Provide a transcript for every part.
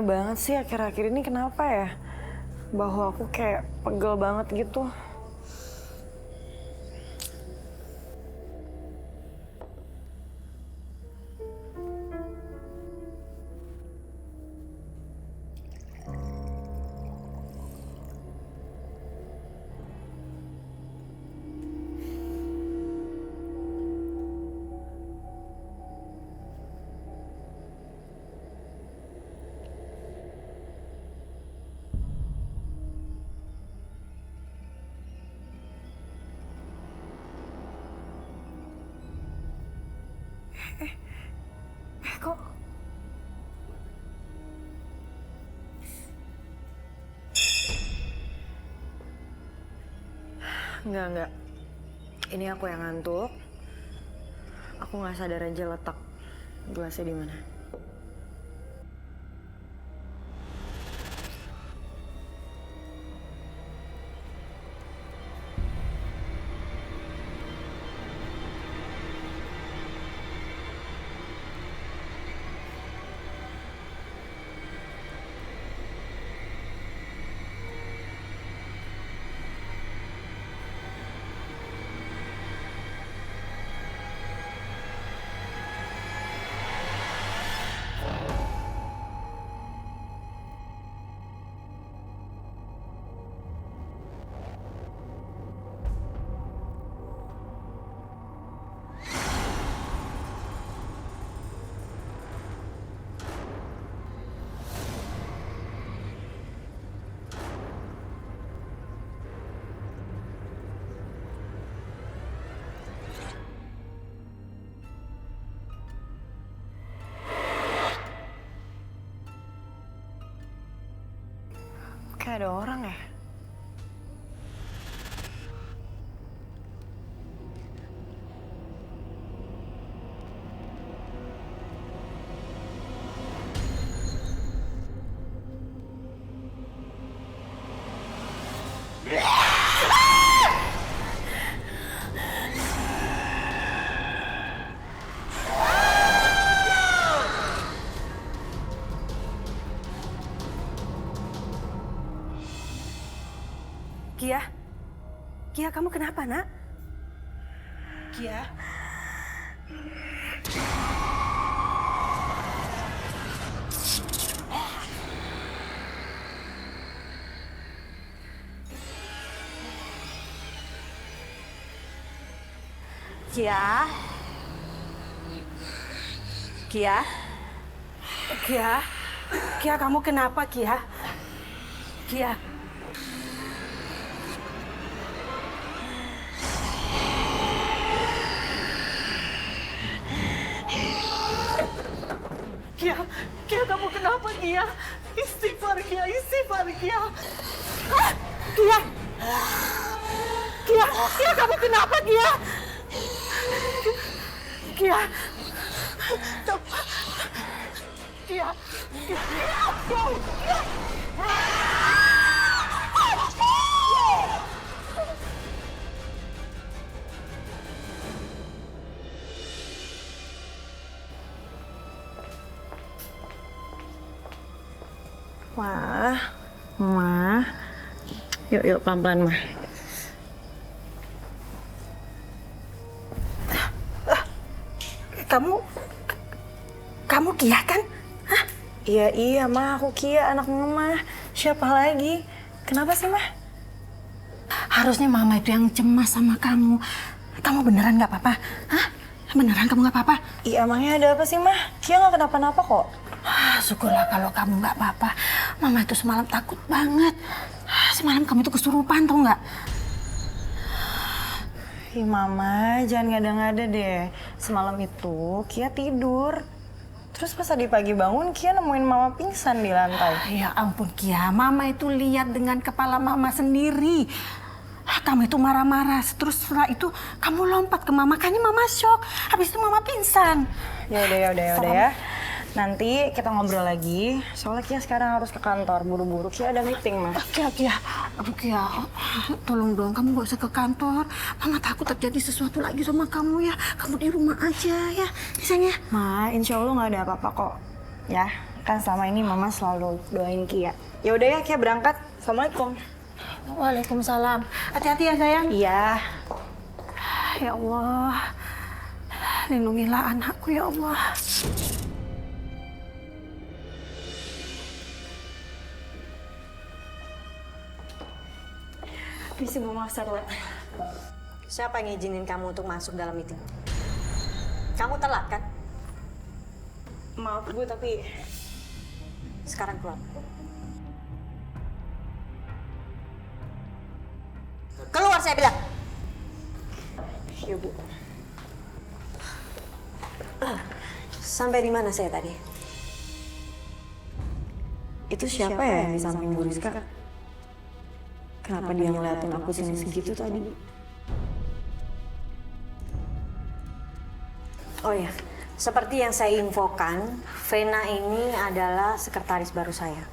Aneh banget sih akhir-akhir ini kenapa ya? Bahwa aku kayak pegel banget gitu. Kok enggak. Ini aku yang ngantuk. Aku nggak sadar aja letak gelasnya di mana. Kayak ada orang ya? Kia, kamu kenapa, Nak? Kia? Kia? Kia? Kia? Kia, kamu kenapa, Kia? Kia? Kia, kamu kenapa, Kia? Istighfar, Kia, Kia. Kia! Kia, kamu kenapa, Kia? Kia! Kia! Ma. Yuk pelan-pelan, Ma. Kamu Kia kan? Hah? Iya, Ma. Aku Kia, anak Mama. Siapa lagi? Kenapa sih, Ma? Harusnya Mama itu yang cemas sama kamu. Kamu beneran nggak apa-apa? Hah? Beneran kamu nggak apa-apa? Iya, emangnya ada apa sih, Ma? Kia nggak kenapa-napa kok. Syukurlah kalau kamu nggak apa-apa. Mama itu semalam takut banget. Semalam kamu itu kesurupan, tau nggak? Ih, Mama, jangan ngada-ngada deh. Semalam itu Kia tidur. Terus pas tadi pagi bangun, Kia nemuin Mama pingsan di lantai. Ya ampun, Kia. Mama itu lihat dengan kepala Mama sendiri. Kamu itu marah-marah. Terus setelah itu kamu lompat ke Mama. Makanya Mama shock. Habis itu Mama pingsan. Ya udah ya. Nanti kita ngobrol lagi. Soalnya Kia sekarang harus ke kantor buru-buru. Kia ada meeting, Ma. Kia, tolong dong, kamu gak usah ke kantor. Mama takut terjadi sesuatu lagi sama kamu ya. Kamu di rumah aja ya, sayang ya. Ma, insya Allah nggak ada apa-apa kok. Ya, Kan selama ini Mama selalu doain Kia. Ya udah ya, Kia berangkat. Assalamualaikum. Waalaikumsalam. Hati-hati ya sayang. Iya. Ya Allah, lindungilah anakku ya Allah. Misi Bu Charlotte. Siapa yang ngizinin kamu untuk masuk dalam meeting? Kamu telat kan? Maaf Bu, tapi Sekarang keluar. Keluar saya bilang! ya Bu. Sampai di mana saya tadi? Itu siapa ya yang di samping Bu Rizka? Kenapa dia ngeliatin aku sini segitu tadi? Oh ya, seperti yang saya infokan, Vena ini adalah sekretaris baru saya.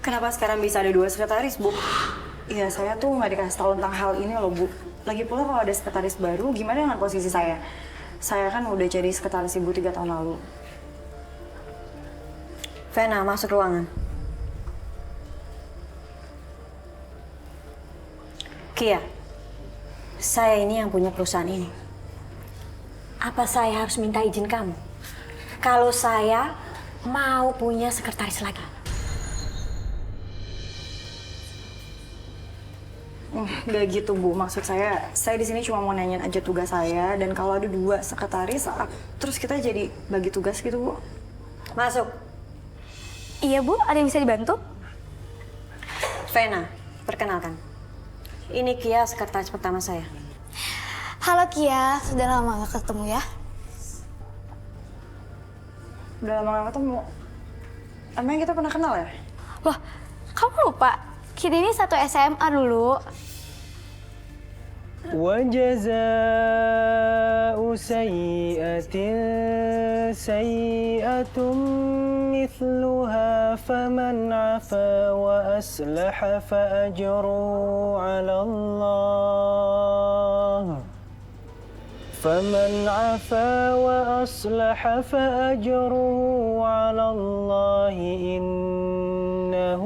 Kenapa sekarang bisa ada 2 sekretaris, Bu? Iya, saya tuh nggak dikasih tahu tentang hal ini loh, Bu. Lagi pula kalau ada sekretaris baru, gimana dengan posisi saya? Saya kan udah jadi sekretaris Ibu 3 tahun lalu. Vena, masuk ruangan. Kia, saya ini yang punya perusahaan ini. Apa saya harus minta izin kamu? Kalau saya mau punya sekretaris lagi. Nggak gitu, Bu. Maksud saya di sini cuma mau nanyain aja tugas saya. Dan kalau ada 2 sekretaris, terus kita jadi bagi tugas gitu, Bu. Masuk. Iya Bu, ada yang bisa dibantu? Vena, perkenalkan. Ini Kia, sekretaris pertama saya. Halo Kia, sudah lama gak ketemu ya? Udah lama gak ketemu. Emang kita pernah kenal ya? Wah, kamu lupa? Kita ini satu SMA dulu. وجزاء سيئة سيئة مثلها فمن عفا وأصلح فأجره على الله فمن عفا وأصلح فأجره على الله إنه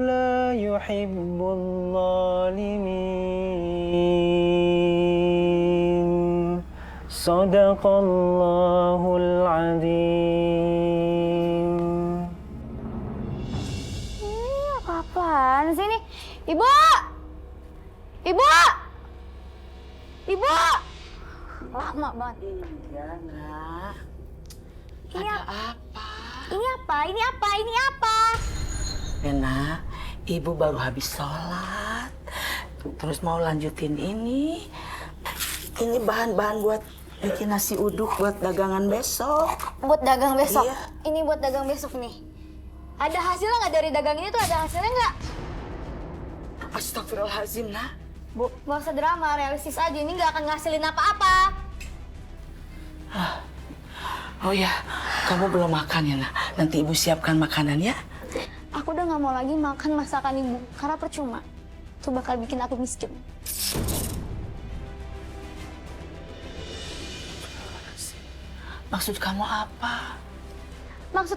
لا يحب الظالمين صدق الله العظيم. Ini apa-apaan sih ini? Ibu! Ibu! Ibu! Lama banget. Iya nak. Ini Ada apa? apa? Ini apa? Ini apa? Ini apa? Vena, ibu baru habis sholat. Terus mau lanjutin ini. Ini bahan-bahan buat bikin nasi uduk buat dagangan besok. Buat dagang besok? Iya. Ini buat dagang besok nih. Ada hasilnya nggak dari dagang ini tuh? Ada hasilnya nggak? Astagfirullahaladzim, nak. Bu, nggak usah drama, realistis aja. Ini nggak akan ngasilin apa-apa. Oh ya, kamu belum makan ya, nak. Nanti ibu siapkan makanan ya. Aku udah nggak mau lagi makan masakan ibu, karena percuma. Itu bakal bikin aku miskin. Maksud kamu apa? Maksud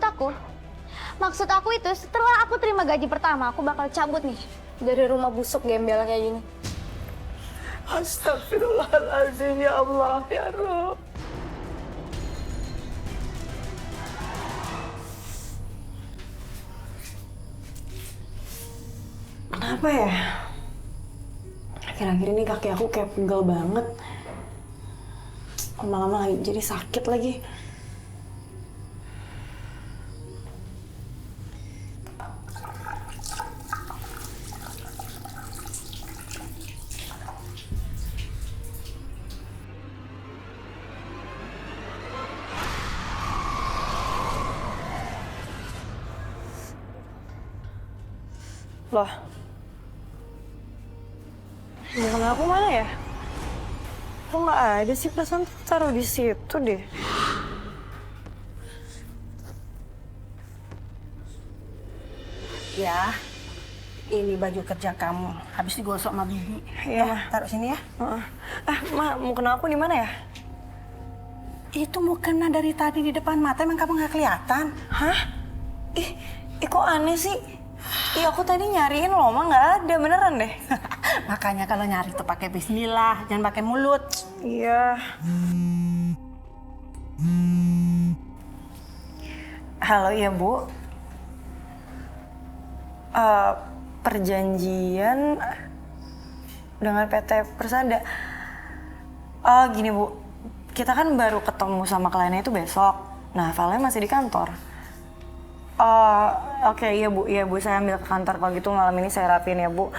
aku itu setelah aku terima gaji pertama, aku bakal cabut nih dari rumah busuk gembel kayak gini. Astagfirullahaladzim, ya Allah, ya Rabb. Kenapa ya? Akhir-akhir ini kaki aku kayak pegel banget. Lama-lama lagi jadi sakit lagi. Loh, bukan aku mana ya? Kok nggak ada sih, perasaan taruh di situ deh. Ya, Ini baju kerja kamu. Habis digosok sama Bibi. Iya, Ma. Taruh sini ya. Heeh. Ma, mau kena aku di mana ya? Itu mukena dari tadi di depan mata, emang kamu nggak kelihatan? Hah? Ih, kok aneh sih? Iya, aku tadi nyariin loh, Ma, nggak ada, beneran deh. Makanya kalau nyari tuh pakai bismillah, jangan pakai mulut. Iya. Halo, iya Bu. Perjanjian dengan PT Persada. Oh, gini Bu, kita kan baru ketemu sama kliennya itu besok. Nah, filenya masih di kantor. Oh, oke, iya Bu, saya ambil ke kantor. Kalau gitu malam ini saya rapiin ya Bu.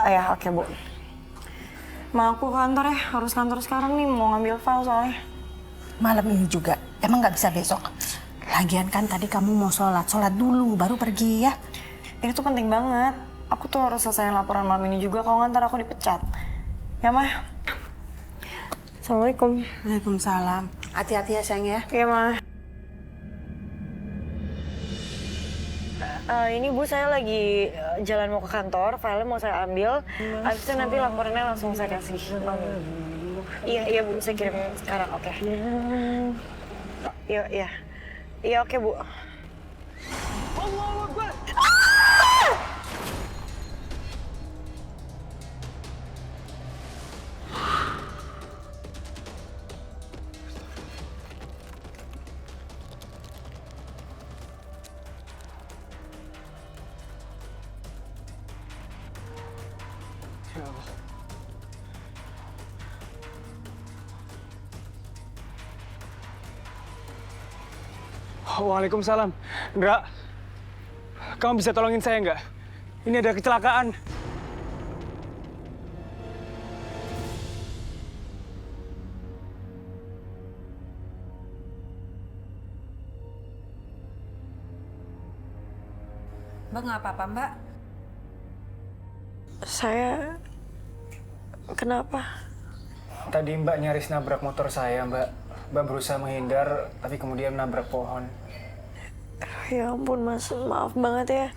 Ya, oke Bu. Mau aku ke kantor ya, harus kantor sekarang nih, mau ngambil file soalnya. Malam ini juga, emang nggak bisa besok. Lagian kan tadi kamu mau sholat dulu, baru pergi ya. Ini tuh penting banget. Aku tuh harus selesaiin laporan malam ini juga, kalau nggak ntar aku dipecat. Ya, Ma. Assalamualaikum. Waalaikumsalam. Hati-hati ya sayang ya. Iya, Ma. Ini Bu, saya lagi jalan mau ke kantor, filenya mau saya ambil. Habis itu nanti laporannya langsung saya kasih. Iya Bu, saya kirim sekarang, oke. Iya, oke Bu. Waalaikumsalam. Ndra, kamu bisa tolongin saya nggak? Ini ada kecelakaan. Mbak nggak apa-apa Mbak? Saya... Kenapa? Tadi Mbak nyaris nabrak motor saya, Mbak. Mbak berusaha menghindar, tapi kemudian nabrak pohon. Ya ampun Mas, maaf banget ya.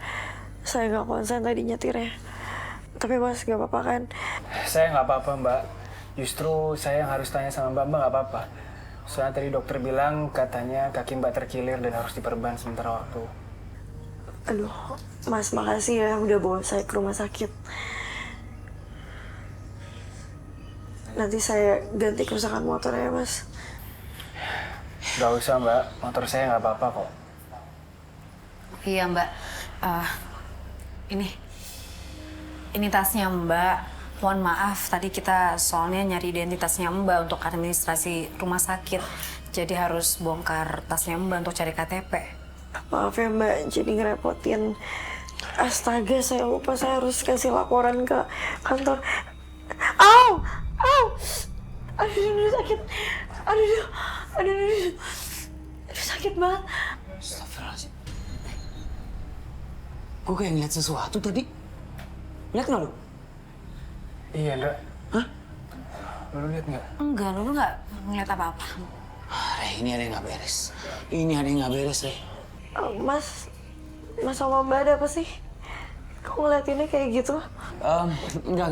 Saya nggak konsen tadi nyetirnya. Tapi Mas nggak apa-apa kan? Saya nggak apa-apa, Mbak. Justru saya yang harus tanya sama Mbak nggak apa-apa. Soalnya tadi dokter bilang katanya kaki Mbak terkilir dan harus diperban sementara waktu. Aduh, Mas makasih ya udah bawa saya ke rumah sakit. Nanti saya ganti kerusakan motornya ya Mas. Gak usah, Mbak. Motor saya nggak apa-apa kok. Iya Mbak, ini tasnya Mbak. Mohon maaf, tadi kita soalnya nyari identitasnya Mbak untuk administrasi rumah sakit. Jadi harus bongkar tasnya Mbak untuk cari KTP. Maaf ya Mbak, jadi ngerepotin. Astaga, saya lupa saya harus kasih laporan ke kantor. Au! Aduh, sakit. Aduh, sakit banget. Astagfirullahaladzim. Gue kayak ngeliat sesuatu tadi. Lihat nggak lu? Iya, Ndra. Hah? Lu lihat nggak? Enggak, lu nggak ngeliat apa-apa. Ini ada yang nggak beres. Ini ada yang nggak beres, Reh. Mas sama Mbak ada apa sih? Kok ngeliatinnya kayak gitu? Enggak.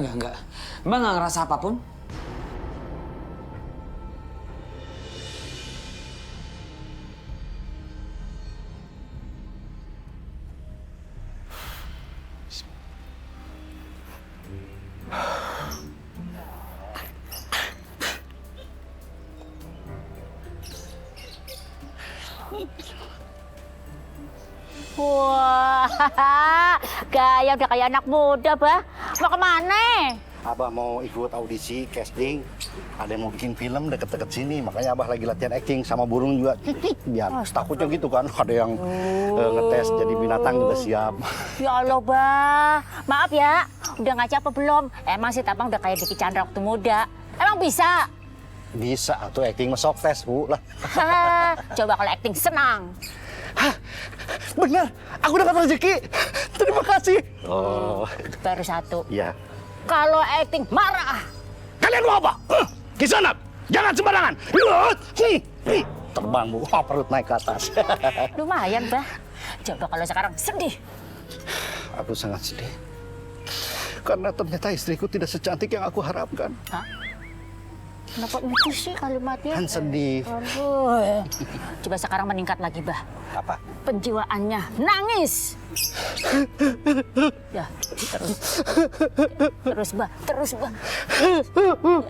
Mbak nggak ngerasa apapun? Wah, gaya udah kayak anak muda, Bah. Mau kemana? Abah mau ikut audisi, casting. Ada yang mau bikin film deket-deket sini. Makanya Abah lagi latihan acting sama burung juga. Biar takutnya gitu kan. Ada yang ngetes jadi binatang juga siap. Ya Allah, Bah. Maaf ya, udah ngaca apa belum? Emang si Tapang udah kayak Diki Chandra waktu muda. Emang bisa? Bisa, tuh acting mah sok tes, Bu. Lah. Coba kalau acting senang. Hah? Bener, aku dapat rezeki. Terima kasih. Oh, Baru satu. iya. Kalau acting marah. Kalian mau apa? Kisanat, jangan sembarangan. Terbang, Bu. Perut naik ke atas. Lumayan, Bah. Coba kalau sekarang sedih. Aku sangat sedih. Karena ternyata istriku tidak secantik yang aku harapkan. Kenapa itu sih kalimatnya? Kan sedih. Aduh. Coba sekarang meningkat lagi, Bah. Apa? Penjiwaannya nangis. Ya, terus Bah, terus Bah.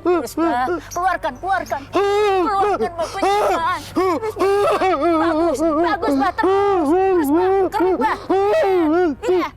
Terus Bah, keluarkan Bah penjiwaan. Bagus Bah, terus Bah, keruk Bah. Iya.